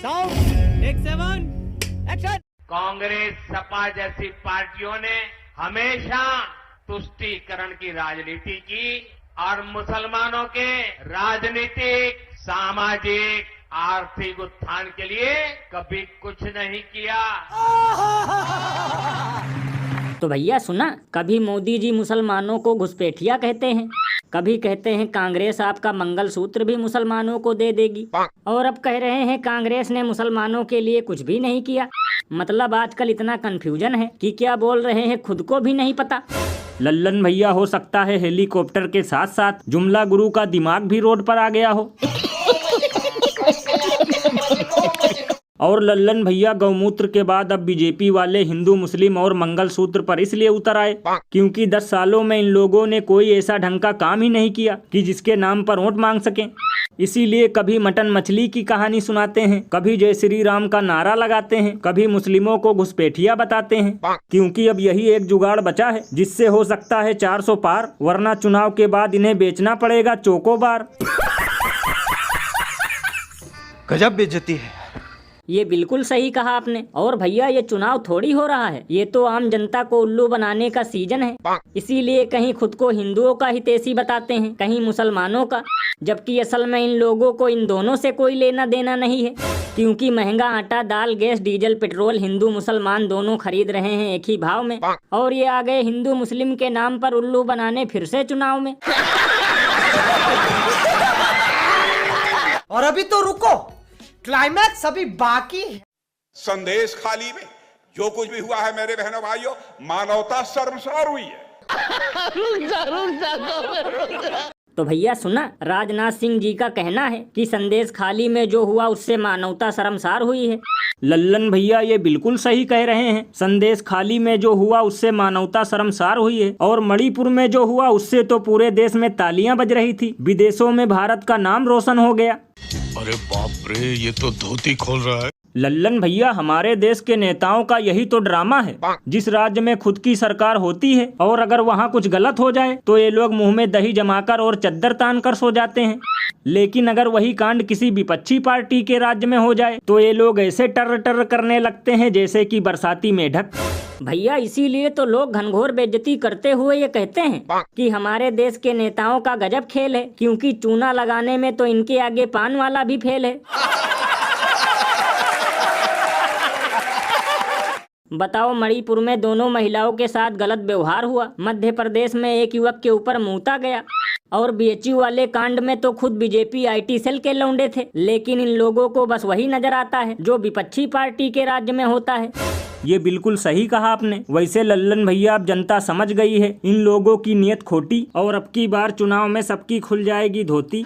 Sound take 7 action. Congress Sapa जैसी पार्टियों ने हमेशा तुष्टीकरण की राजनीति की और मुसलमानों के राजनीतिक, सामाजिक, आर्थिक उत्थान के लिए कभी कुछ नहीं किया। तो भैया सुना, कभी मोदी जी मुसलमानों को घुसपैठिया कहते हैं, कभी कहते हैं कांग्रेस आपका मंगलसूत्र भी मुसलमानों को दे देगी, और अब कह रहे हैं कांग्रेस ने मुसलमानों के लिए कुछ भी नहीं किया। मतलब आजकल इतना कंफ्यूजन है कि क्या बोल रहे हैं खुद को भी नहीं पता। लल्लन भैया, हो सकता है हेलीकॉप्टर के साथ साथ जुमला गुरु का दिमाग भी रोड पर आ गया हो। और लल्लन भैया, गौमूत्र के बाद अब बीजेपी वाले हिंदू, मुस्लिम और मंगलसूत्र पर इसलिए उतर आए क्योंकि 10 सालों में इन लोगों ने कोई ऐसा ढंग का काम ही नहीं किया कि जिसके नाम पर वोट मांग सकें। इसीलिए कभी मटन मछली की कहानी सुनाते हैं, कभी जय श्री राम का नारा लगाते हैं, कभी मुस्लिमों को घुसपैठिया बताते हैं, क्योंकि अब यही एक जुगाड़ बचा है जिससे हो सकता है 400 पार, वरना चुनाव के बाद इन्हें बेचना पड़ेगा चोकोबार। गजब बेइज्जती है। ये बिल्कुल सही कहा आपने। और भैया, ये चुनाव थोड़ी हो रहा है, ये तो आम जनता को उल्लू बनाने का सीजन है। इसीलिए कहीं खुद को हिंदुओं का हितैषी बताते हैं, कहीं मुसलमानों का, जबकि असल में इन लोगों को इन दोनों से कोई लेना देना नहीं है, क्योंकि महंगा आटा, दाल, गैस, डीजल, पेट्रोल हिंदू मुसलमान दोनों खरीद रहे हैं एक ही भाव में, और ये आ गए हिंदू मुस्लिम के नाम पर उल्लू बनाने फिर से चुनाव में। और अभी तो रुको, क्लाइमैक्स अभी बाकी है। संदेश खाली में जो कुछ भी हुआ है मेरे बहनों भाइयों, मानवता शर्मसार हुई है। तो भैया सुना, राजनाथ सिंह जी का कहना है कि संदेश खाली में जो हुआ उससे मानवता शर्मसार हुई है। लल्लन भैया, ये बिल्कुल सही कह रहे हैं। संदेश खाली में जो हुआ उससे मानवता शर्मसार हुई है, और मणिपुर में जो हुआ उससे तो पूरे देश में तालियां बज रही थी, विदेशों में भारत का नाम रोशन हो गया। अरे बाप रे, ये तो धोती खोल रहा है। लल्लन भैया, हमारे देश के नेताओं का यही तो ड्रामा है। जिस राज्य में खुद की सरकार होती है और अगर वहाँ कुछ गलत हो जाए तो ये लोग मुंह में दही जमाकर और चद्दर तान कर सो जाते हैं, लेकिन अगर वही कांड किसी विपक्षी पार्टी के राज्य में हो जाए तो ये लोग ऐसे टर टर करने लगते हैं जैसे कि बरसाती मेढक। भैया, इसीलिए तो लोग घनघोर बेइज्जती करते हुए ये कहते हैं कि हमारे देश के नेताओं का गजब खेल है, क्योंकि चूना लगाने में तो इनके आगे पान वाला भी फेल है। बताओ, मणिपुर में दोनों महिलाओं के साथ गलत व्यवहार हुआ, मध्य प्रदेश में एक युवक के ऊपर मूता गया, और बीएचयू वाले कांड में तो खुद बीजेपी आईटी सेल के लौंडे थे, लेकिन इन लोगों को बस वही नजर आता है जो विपक्षी पार्टी के राज्य में होता है। ये बिल्कुल सही कहा आपने। वैसे लल्लन भैया, अब जनता समझ गई है इन लोगों की नीयत खोटी, और अब की बार चुनाव में सबकी खुल जाएगी धोती।